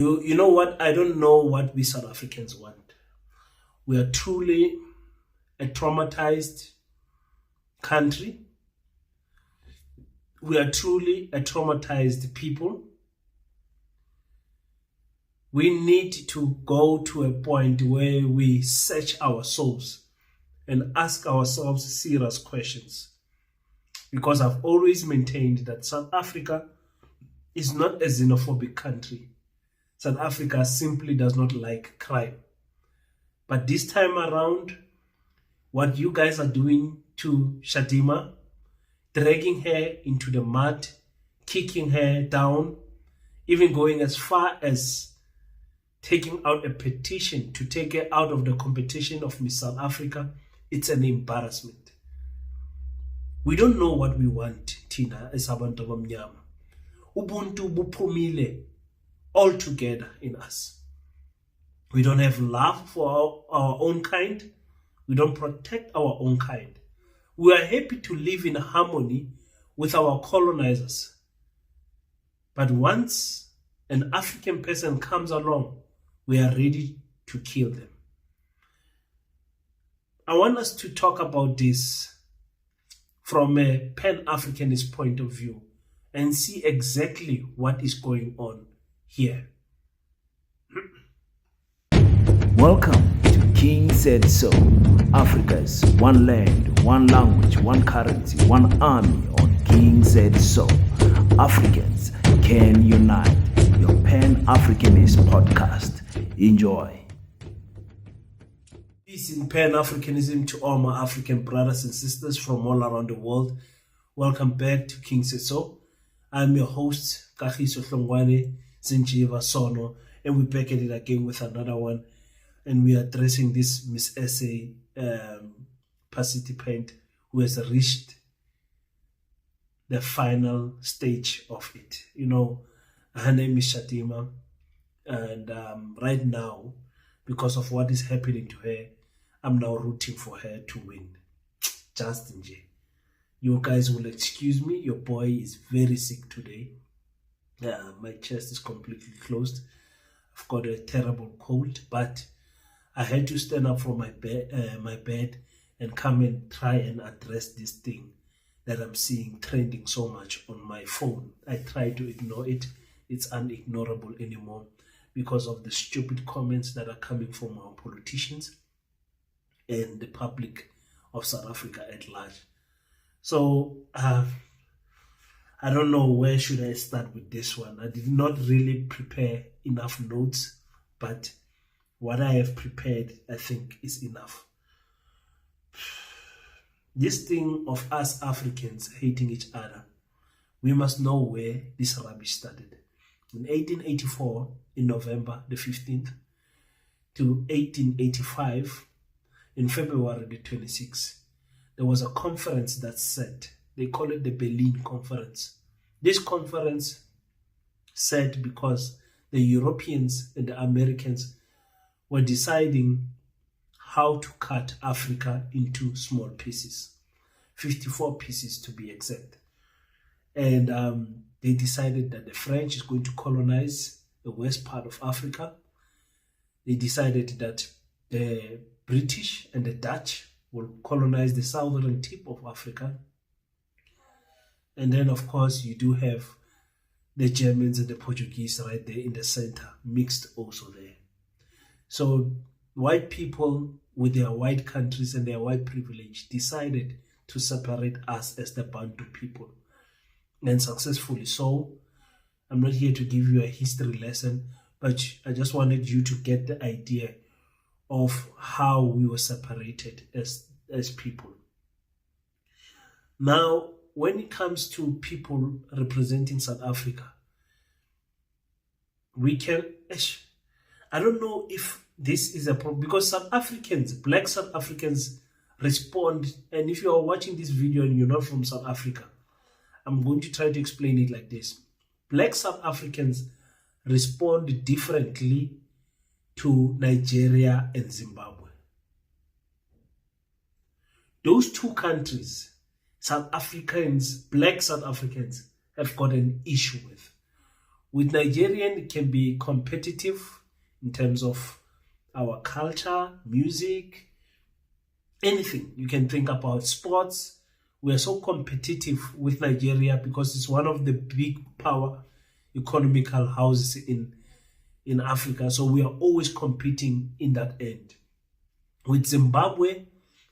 You know what? I don't know what we South Africans want. We are truly a traumatized country. We are truly a traumatized people. We need to go to a point where we search our souls and ask ourselves serious questions. Because I've always maintained that South Africa is not a xenophobic country. South Africa simply does not like crime. But this time around, what you guys are doing to Chidimma, dragging her into the mud, kicking her down, even going as far as taking out a petition to take her out of the competition of Miss South Africa, it's an embarrassment. We don't know what we want, Tina, as abantu abamnyama. Ubuntu buphumile all together in us. We don't have love for our own kind. We don't protect our own kind. We are happy to live in harmony with our colonizers. But once an African person comes along, we are ready to kill them. I want us to talk about this from a Pan-Africanist point of view and see exactly what is going on here. Welcome to King Said So, Africa's one land, one language, one currency, one army on King Said So. Africans can unite. Your Pan-Africanist podcast. Enjoy. Peace in Pan-Africanism to all my African brothers and sisters from all around the world. Welcome back to King Said So. I'm your host, Kagiso Hlongwane Zinjiva Sono, and we're back at it again with another one. And we are addressing this Miss Essay participant who has reached the final stage of it. You know, her name is Chidimma, and right now, because of what is happening to her, I'm now rooting for her to win. Justin J. You guys will excuse me, your boy is very sick today. My chest is completely closed. I've got a terrible cold, but I had to stand up from my bed and come and try and address this thing that I'm seeing trending so much on my phone. I try to ignore it. It's unignorable anymore because of the stupid comments that are coming from our politicians and the public of South Africa at large. So I don't know where should I start with this one. I did not really prepare enough notes, but what I have prepared, I think, is enough. This thing of us Africans hating each other, we must know where this rubbish started. In 1884, in November the 15th, to 1885, in February the 26th, there was a conference that set. They call it the Berlin Conference. This conference set because the Europeans and the Americans were deciding how to cut Africa into small pieces, 54 pieces to be exact. And they decided that the French is going to colonize the west part of Africa. They decided that the British and the Dutch will colonize the southern tip of Africa. And then, of course, you do have the Germans and the Portuguese right there in the center, mixed also there. So white people with their white countries and their white privilege decided to separate us as the Bantu people. And successfully so. I'm not here to give you a history lesson, but I just wanted you to get the idea of how we were separated as people. Now, when it comes to people representing South Africa, we can... I don't know if this is a problem because South Africans, black South Africans respond. And if you are watching this video and you're not from South Africa, I'm going to try to explain it like this. Black South Africans respond differently to Nigeria and Zimbabwe. Those two countries, South Africans, black South Africans, have got an issue with. With Nigerian, it can be competitive in terms of our culture, music, anything you can think about, sports. We are so competitive with Nigeria because it's one of the big power economical houses in Africa. So we are always competing in that end. With Zimbabwe,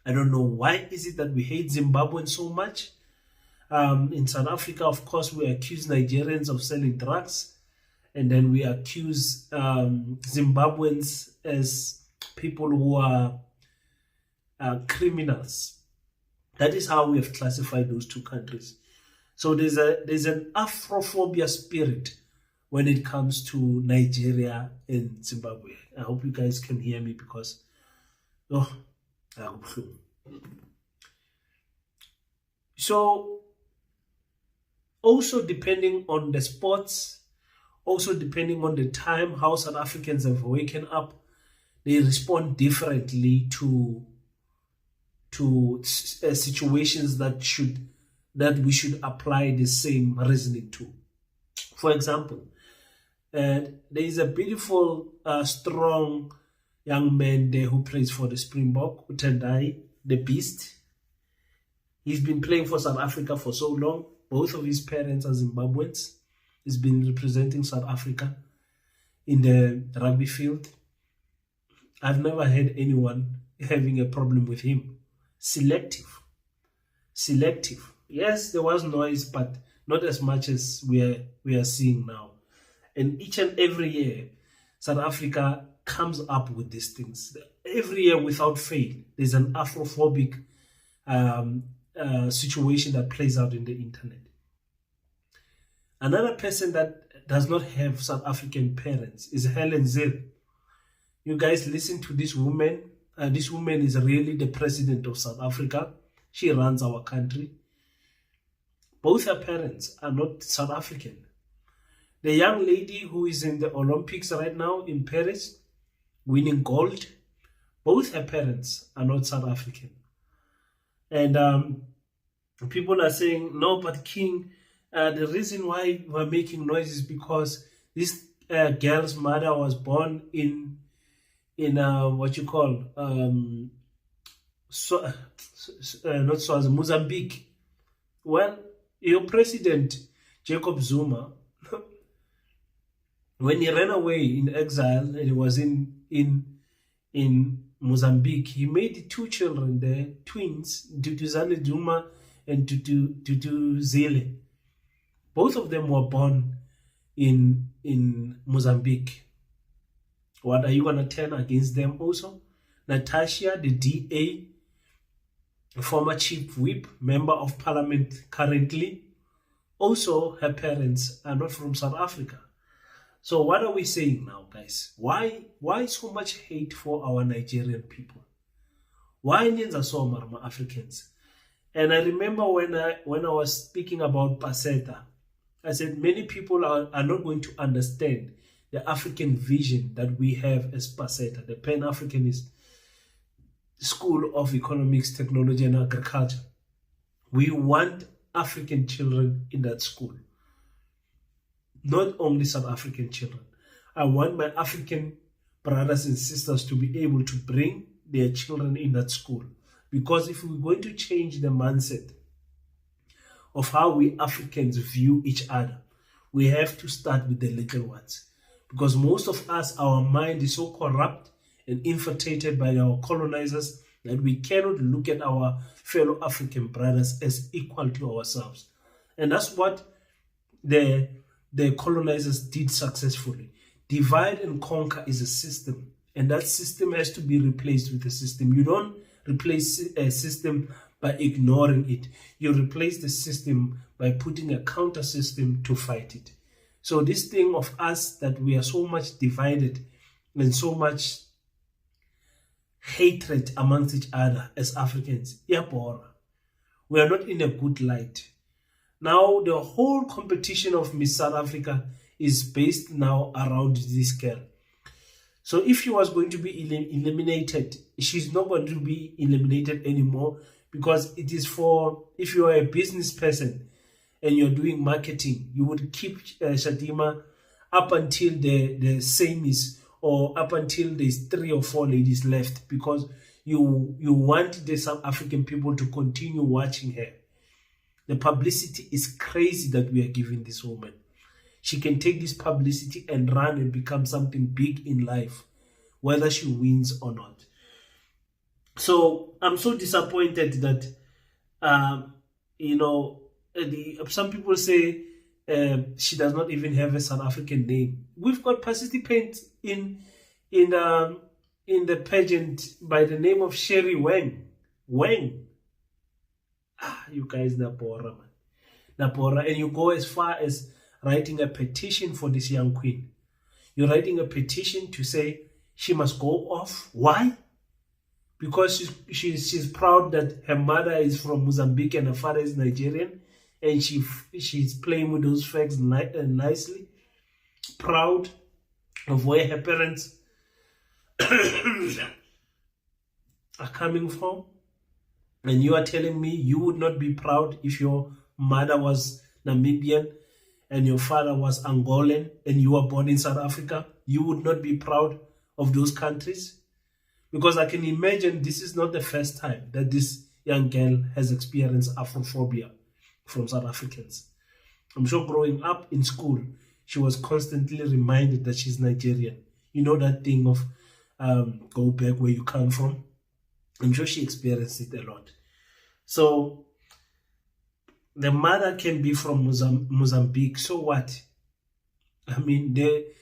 I don't know why is it that we hate Zimbabweans so much. In South Africa, of course, we accuse Nigerians of selling drugs, and then we accuse Zimbabweans as people who are criminals. That is how we have classified those two countries. So there's an Afrophobia spirit when it comes to Nigeria and Zimbabwe. I hope you guys can hear me because so also depending on the sports, also depending on the time how South Africans have waken up, they respond differently to situations that we should apply the same reasoning to. For example, there is a beautiful, strong young man there who plays for the Springbok, Utendai, the Beast. He's been playing for South Africa for so long. Both of his parents are Zimbabweans. He's been representing South Africa in the rugby field. I've never had anyone having a problem with him. Selective. Yes, there was noise, but not as much as we are seeing now. And each and every year, South Africa comes up with these things. Every year, without fail, there's an Afrophobic situation that plays out in the internet. Another person that does not have South African parents is Helen Zille. You guys listen to this woman. This woman is really the president of South Africa. She runs our country. Both her parents are not South African. The young lady who is in the Olympics right now in Paris, winning gold, both her parents are not South African. And people are saying, no, but King, the reason why we're making noise is because this girl's mother was born in what you call not Swazi, Mozambique. Well, your president Jacob Zuma, when he ran away in exile and he was in Mozambique, he made two children there, twins, Duduzane Duma and Dudu Zile. Both of them were born in Mozambique. What are you going to turn against them also? Natasha, the DA, former chief whip, member of parliament currently, also her parents are not from South Africa. So what are we saying now, guys? Why so much hate for our Nigerian people? Why Nyenza so marama Africans? And I remember when I was speaking about Paseta, I said many people are not going to understand the African vision that we have as Paseta, the Pan-Africanist School of Economics, Technology and Agriculture. We want African children in that school. Not only South African children. I want my African brothers and sisters to be able to bring their children in that school. Because if we're going to change the mindset of how we Africans view each other, we have to start with the little ones. Because most of us, our mind is so corrupt and infiltrated by our colonizers that we cannot look at our fellow African brothers as equal to ourselves. And that's what the colonizers did successfully. Divide and conquer is a system, and that system has to be replaced with a system. You don't replace a system by ignoring it. You replace the system by putting a counter system to fight it. So this thing of us that we are so much divided and so much hatred amongst each other as Africans, we are not in a good light. Now the whole competition of Miss South Africa is based now around this girl. So if she was going to be eliminated, she's not going to be eliminated anymore, because it is for, if you are a business person and you're doing marketing, you would keep Chidimma up until the same is, or up until there's 3 or 4 ladies left, because you want the South African people to continue watching her. The publicity is crazy that we are giving this woman. She can take this publicity and run and become something big in life, whether she wins or not. So I'm so disappointed that, some people say she does not even have a South African name. We've got participants in the pageant by the name of Sherry Wang. You guys Napora, man. Napora. And you go as far as writing a petition for this young queen. You're writing a petition to say she must go off. Why? Because she's proud that her mother is from Mozambique and her father is Nigerian, and she's playing with those facts nicely. Proud of where her parents are coming from. And you are telling me you would not be proud if your mother was Namibian and your father was Angolan and you were born in South Africa? You would not be proud of those countries? Because I can imagine this is not the first time that this young girl has experienced Afrophobia from South Africans. I'm sure growing up in school, she was constantly reminded that she's Nigerian. You know that thing of go back where you come from? I'm sure she experienced it a lot. So the mother can be from Mozambique. So what? I mean, the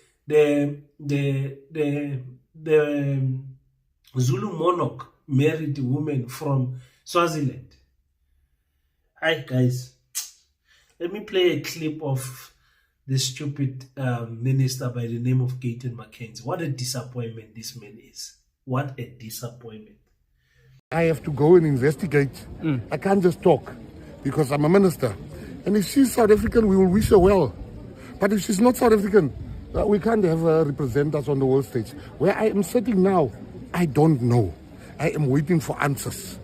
Zulu monarch married a woman from Swaziland. Hi guys, let me play a clip of the stupid minister by the name of Gorden McKenzie. What a disappointment this man is. What a disappointment. I have to go and investigate. I can't just talk because I'm a minister. And if she's South African, we will wish her well. But if she's not South African, we can't have her represent us on the world stage. Where I am sitting now, I don't know. I am waiting for answers.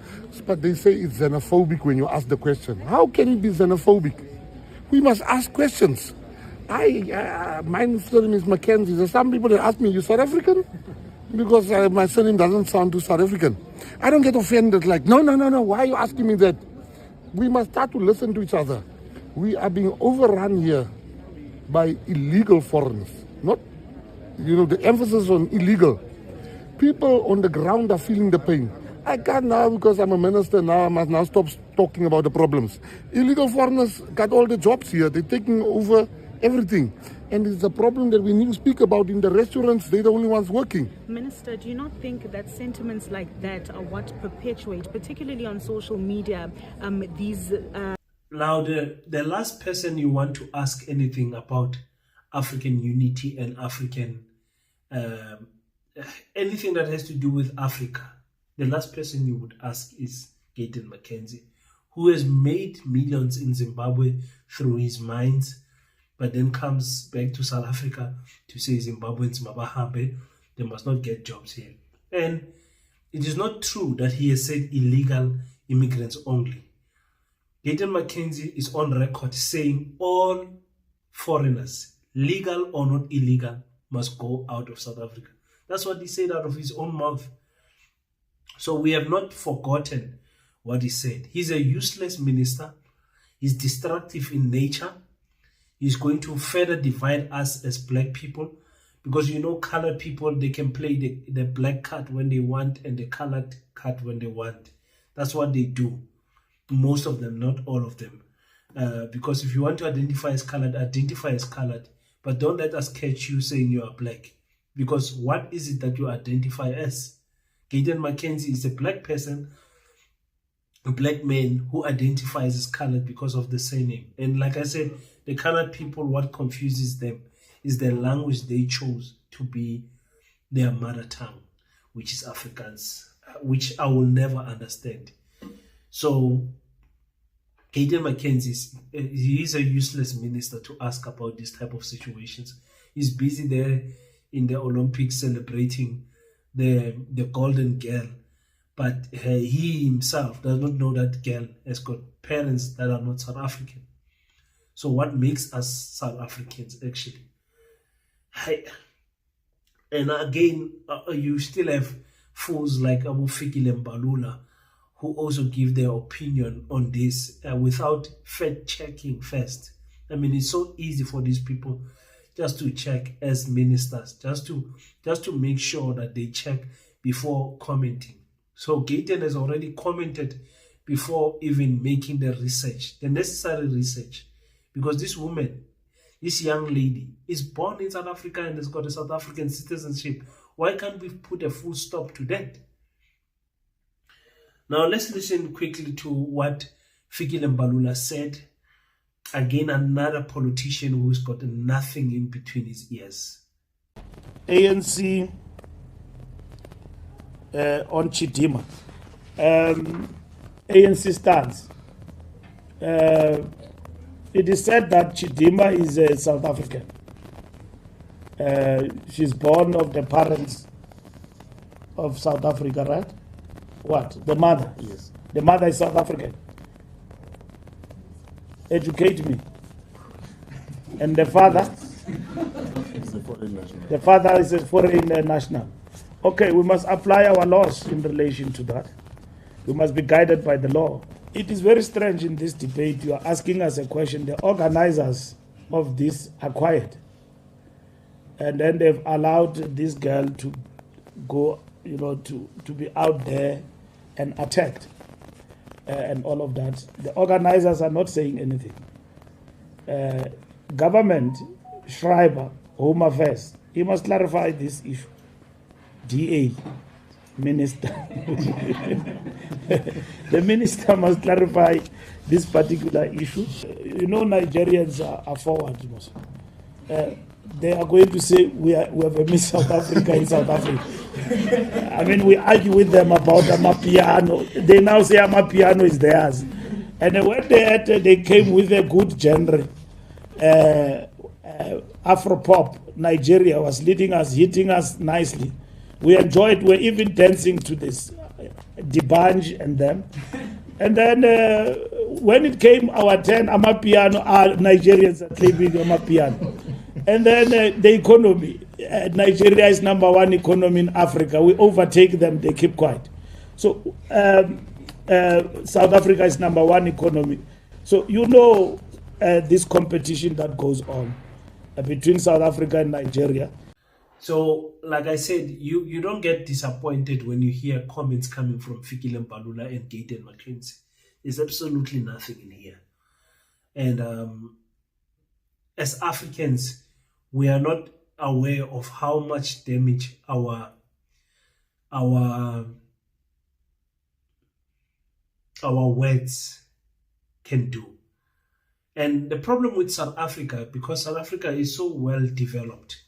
But they say it's xenophobic when you ask the question. How can it be xenophobic? We must ask questions. My surname is McKenzie. There's some people that ask me, you South African? Because my surname doesn't sound too South African. I don't get offended like, no, why are you asking me that? We must start to listen to each other. We are being overrun here by illegal foreigners. Not, the emphasis on illegal. People on the ground are feeling the pain. I can't now, because I'm a minister now, I must now stop talking about the problems. Illegal foreigners got all the jobs here. They're taking over everything. And it's a problem that we need to speak about in the restaurants. They're the only ones working. Minister, do you not think that sentiments like that are what perpetuate, particularly on social media, these... Now, the last person you want to ask anything about African unity and African... anything that has to do with Africa, the last person you would ask is Gorden McKenzie, who has made millions in Zimbabwe through his mines, but then comes back to South Africa to say Zimbabweans mabahambe, they must not get jobs here. And it is not true that he has said illegal immigrants only. Gorden McKenzie is on record saying all foreigners, legal or not illegal, must go out of South Africa. That's what he said out of his own mouth. So we have not forgotten what he said. He's a useless minister. He's destructive in nature. He's going to further divide us as black people, because colored people, they can play the black card when they want and the colored card when they want. That's what they do. Most of them, not all of them. Because if you want to identify as colored, identify as colored. But don't let us catch you saying you are black. Because what is it that you identify as? Gorden McKenzie is a black person, a black man who identifies as colored because of the surname. And like I said, the colored people, what confuses them is the language they chose to be their mother tongue, which is Afrikaans, which I will never understand. So Gorden McKenzie, he is a useless minister to ask about this type of situations. He's busy there in the Olympics celebrating the golden girl, but he himself does not know that girl has got parents that are not South African. So what makes us South Africans actually? And again, you still have fools like Abu Fikile Mbalula who also give their opinion on this without fact checking first. I mean, it's so easy for these people just to check as ministers, just to make sure that they check before commenting. So Gayton has already commented before even making the research, the necessary research, because this woman, this young lady, is born in South Africa and has got a South African citizenship. Why can't we put a full stop to that? Now let's listen quickly to what Fikile Mbalula said. Again, another politician who's got nothing in between his ears. ANC on Chidimma. ANC stance. It is said that Chidimma is a South African. She's born of the parents of South Africa, right? What? The mother? Yes. The mother is South African. Educate me. And the father? The father is a foreign national. Okay, we must apply our laws in relation to that. We must be guided by the law. It is very strange in this debate. You are asking us a question. The organizers of this are quiet. And then they've allowed this girl to go, to be out there and attacked and all of that. The organizers are not saying anything. Government, Schreiber, Home Affairs, he must clarify this issue. DA, Minister. The minister must clarify this particular issue. Nigerians are forward. They are going to say we have a Miss South Africa in South Africa. I mean, we argue with them about Amapiano. They now say Amapiano is theirs. And when they came with a good genre, Afropop, Nigeria was leading us, hitting us nicely. We enjoyed, we're even dancing to this, Dibanj and them. And then when it came our turn, Amapiano, Nigerians are claiming Amapiano. And then the economy, Nigeria is number one economy in Africa. We overtake them, they keep quiet. So South Africa is number one economy. So this competition that goes on between South Africa and Nigeria. So, like I said, you don't get disappointed when you hear comments coming from Fikile Mbalula and Gorden McKenzie. There's absolutely nothing in here. And as Africans, we are not aware of how much damage our words can do. And the problem with South Africa, because South Africa is so well developed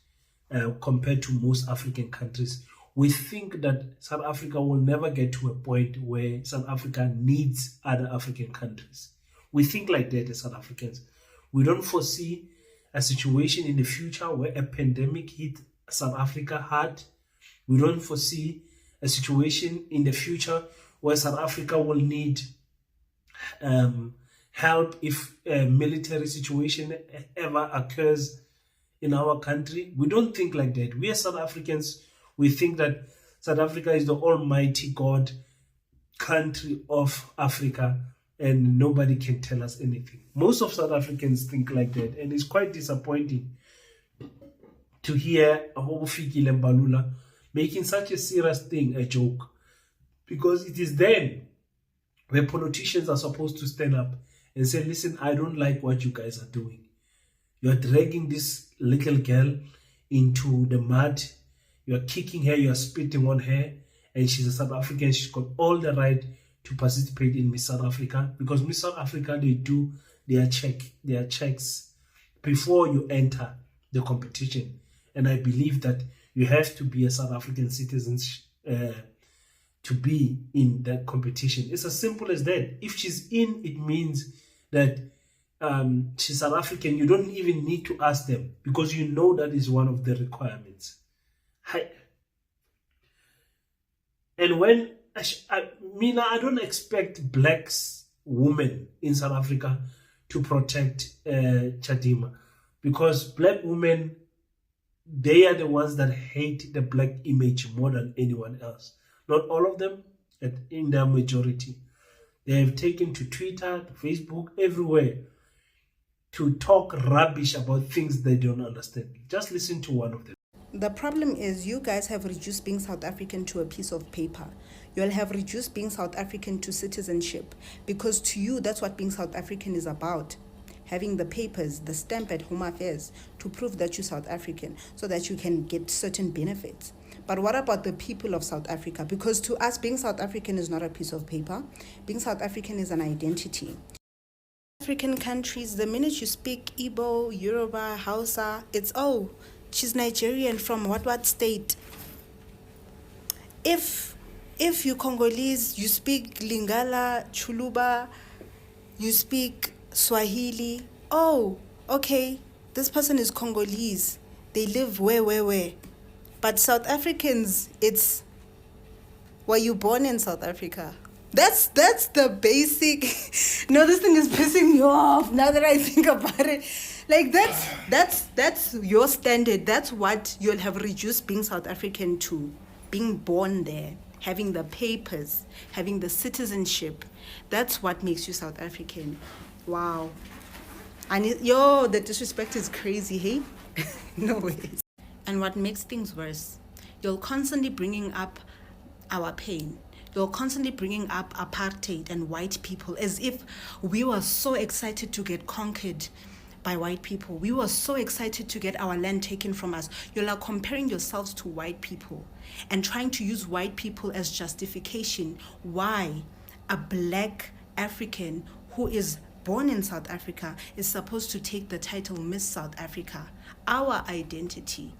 compared to most African countries, we think that South Africa will never get to a point where South Africa needs other African countries. We think like that as South Africans. We don't foresee a situation in the future where a pandemic hit South Africa hard. We don't foresee a situation in the future where South Africa will need help if a military situation ever occurs in our country. We don't think like that. We as South Africans, we think that South Africa is the almighty God country of Africa and nobody can tell us anything. Most of South Africans think like that, and it's quite disappointing to hear Fikile Mbalula making such a serious thing a joke, because it is then where politicians are supposed to stand up and say, listen, I don't like what you guys are doing. You're dragging this little girl into the mud. You're kicking her, you're spitting on her, and she's a South African. She's got all the right to participate in Miss South Africa, because Miss South Africa, they do their checks before you enter the competition. And I believe that you have to be a South African citizen to be in that competition. It's as simple as that. If she's in, it means that she's South African. You don't even need to ask them, because you know that is one of the requirements. And when I don't expect black women in South Africa to protect Chidimma, because black women they are the ones that hate the black image more than anyone else. Not all of them, but in their majority. They have taken to Twitter, to Facebook, everywhere to talk rubbish about things they don't understand. Just listen to one of them. The problem is you guys have reduced being South African to a piece of paper. You'll have reduced being South African to citizenship, because to you, that's what being South African is about. Having the papers, the stamp at Home Affairs to prove that you're South African so that you can get certain benefits. But what about the people of South Africa? Because to us, being South African is not a piece of paper. Being South African is an identity. African countries, the minute you speak Igbo, Yoruba, Hausa, it's, oh, she's Nigerian from what state? If you Congolese, you speak Lingala, Chuluba, you speak Swahili, oh, okay, this person is Congolese. They live where? But South Africans, it's, were you born in South Africa? That's the basic. No, this thing is pissing me off now that I think about it. Like that's your standard. That's what you'll have reduced being South African to. Being born there, having the papers, having the citizenship. That's what makes you South African. Wow. And the disrespect is crazy, hey? No ways. And what makes things worse, you're constantly bringing up our pain. You're constantly bringing up apartheid and white people as if we were so excited to get conquered by white people. We were so excited to get our land taken from us. You're like comparing yourselves to white people and trying to use white people as justification why a black African who is born in South Africa is supposed to take the title Miss South Africa. Our identity.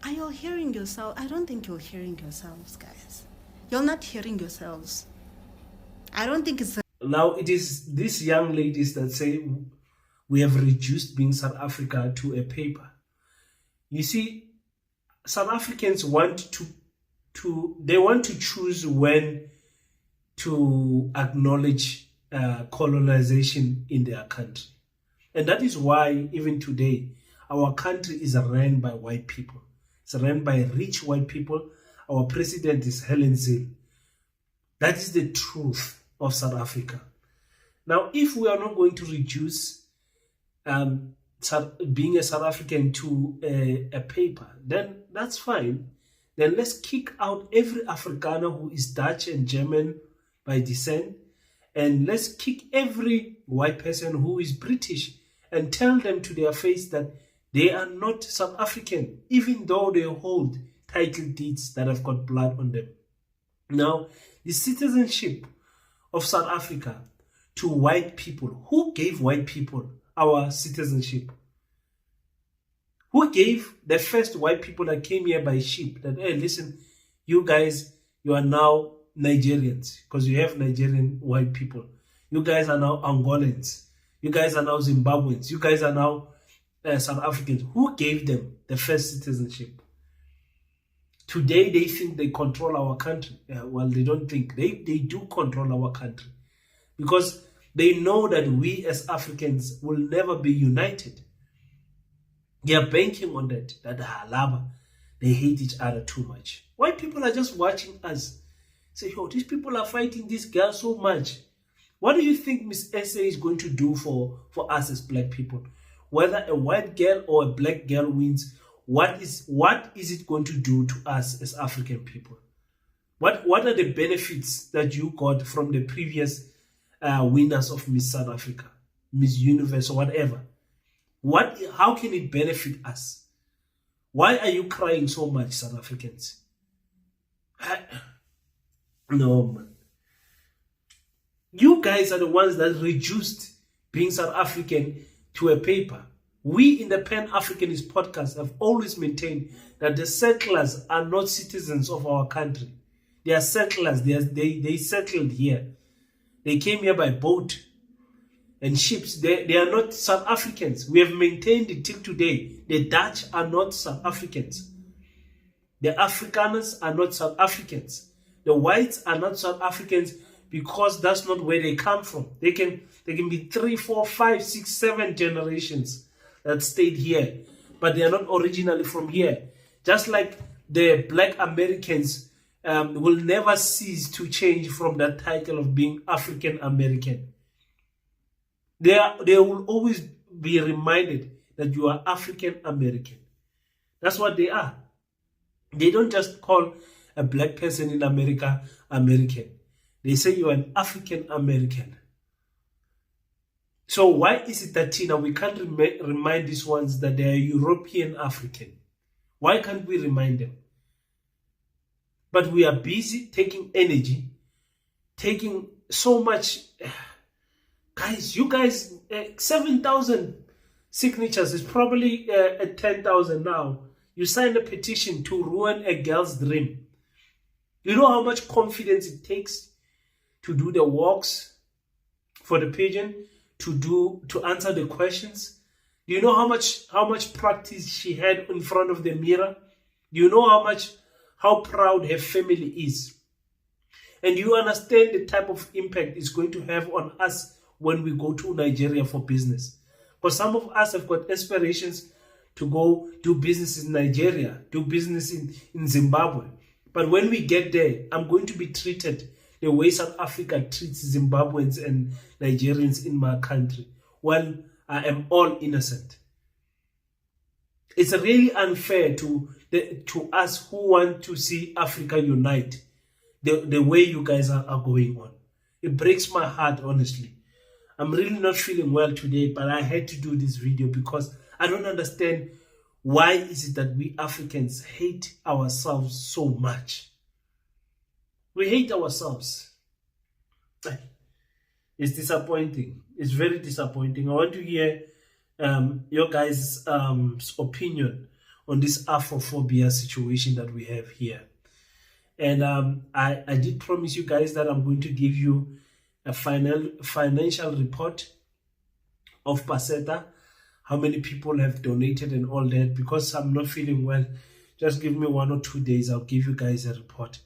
Are you hearing yourself? I don't think you're hearing yourselves, guys. You're not hearing yourselves. I don't think it's... Now, it is these young ladies that say we have reduced being South Africa to a paper. You see, South Africans want they want to choose when to acknowledge colonization in their country. And that is why, even today, our country is run by white people. It's run by rich white people. Our president is Helen Zille. That is the truth of South Africa. Now, if we are not going to reduce being a South African to a paper, then that's fine. Then let's kick out every Afrikaner who is Dutch and German by descent, and let's kick every white person who is British and tell them to their face that they are not South African, even though they hold title deeds that have got blood on them. Now, the citizenship of South Africa to white people. Who gave white people our citizenship? Who gave the first white people that came here by ship that, hey, listen, you guys, you are now Nigerians, because you have Nigerian white people. You guys are now Angolans. You guys are now Zimbabweans. You guys are now South Africans. Who gave them the first citizenship? Today they think they control our country. Well, they don't think. They do control our country, because they know that we as Africans will never be united. They are banking on that halaba. They hate each other too much. White people are just watching us. Say, oh, these people are fighting this girl so much. What do you think Miss SA is going to do for us as black people? Whether a white girl or a black girl wins, what is it going to do to us as African people? What are the benefits that you got from the previous winners of Miss South Africa, Miss Universe, or whatever? How can it benefit us? Why are you crying so much, South Africans? No, man. You guys are the ones that reduced being South African to a paper. We in the Pan-Africanist podcast have always maintained that the settlers are not citizens of our country. They are settlers. They settled here. They came here by boat and ships. They are not South Africans. We have maintained it till today. The Dutch are not South Africans. The Afrikaners are not South Africans. The whites are not South Africans, because that's not where they come from. They can be 3, 4, 5, 6, 7 generations that stayed here, but they are not originally from here. Just like the Black Americans will never cease to change from that title of being African American. They will always be reminded that you are African American. That's what they are. They don't just call a black person in America American. They say you're an African American. So why is it that, Tina, we can't remind these ones that they are European African? Why can't we remind them? But we are busy taking energy, taking so much. Guys, you guys, 7,000 signatures is probably at 10,000 now. You signed a petition to ruin a girl's dream. You know how much confidence it takes to do the walks for the pageant, to answer the questions? Do you know how much practice she had in front of the mirror? Do you know how proud her family is? And you understand the type of impact it's going to have on us when we go to Nigeria for business. Because some of us have got aspirations to go do business in Nigeria, do business in Zimbabwe. But when we get there, I'm going to be treated the way South Africa treats Zimbabweans and Nigerians in my country. Well, I am all innocent. It's really unfair to us who want to see Africa unite the way you guys are going on. It breaks my heart, honestly. I'm really not feeling well today, but I had to do this video because I don't understand why is it that we Africans hate ourselves so much. We hate ourselves. It's disappointing. It's very disappointing. I want to hear your guys' opinion on this Afrophobia situation that we have here. And I did promise you guys that I'm going to give you a financial report of Paseta, how many people have donated and all that. Because I'm not feeling well, just give me 1 or 2 days, I'll give you guys a report.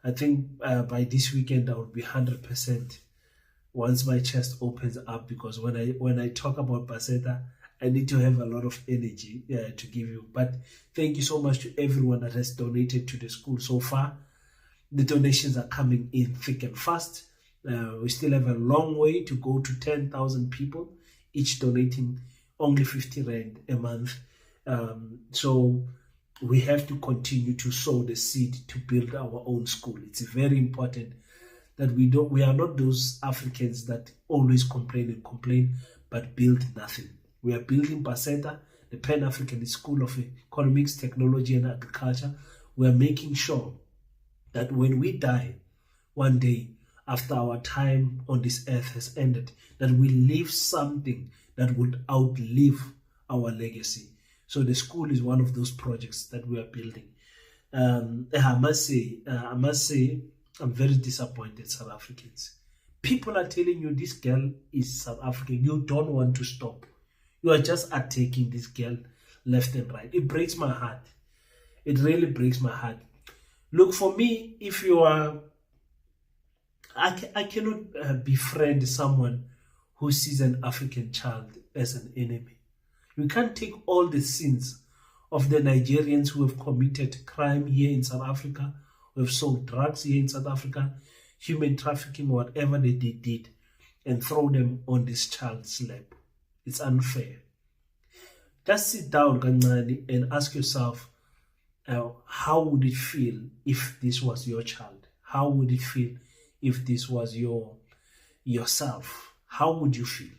I think by this weekend I will be 100% once my chest opens up, because when I talk about Paseta, I need to have a lot of energy to give you. But thank you so much to everyone that has donated to the school so far. The donations are coming in thick and fast. We still have a long way to go to 10,000 people, each donating only 50 Rand a month. So we have to continue to sow the seed to build our own school. It's very important that we are not those Africans that always complain, but build nothing. We are building Paseta, the Pan-African School of Economics, Technology and Agriculture. We are making sure that when we die one day, after our time on this earth has ended, that we leave something that would outlive our legacy. So the school is one of those projects that we are building. I must say, I'm very disappointed, South Africans. People are telling you this girl is South African. You don't want to stop. You are just attacking this girl left and right. It breaks my heart. It really breaks my heart. Look, for me, if you are... I cannot befriend someone who sees an African child as an enemy. You can't take all the sins of the Nigerians who have committed crime here in South Africa, who have sold drugs here in South Africa, human trafficking, whatever they did, and throw them on this child's lap. It's unfair. Just sit down, Kancane, and ask yourself, how would it feel if this was your child? How would it feel if this was yourself? How would you feel?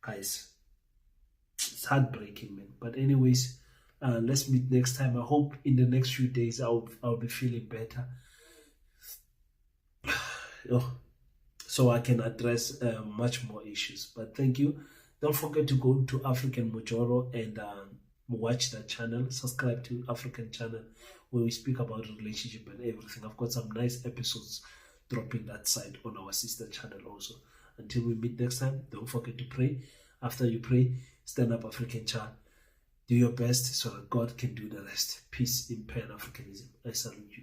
Guys, it's heartbreaking, man. But anyways, let's meet next time. I hope in the next few days I'll be feeling better, so I can address much more issues. But thank you. Don't forget to go to African Mojoro and watch that channel. Subscribe to African channel where we speak about relationship and everything. I've got some nice episodes dropping that side on our sister channel also. Until we meet next time, don't forget to pray. After you pray, stand up, African child. Do your best so that God can do the rest. Peace in Pan-Africanism. I salute you.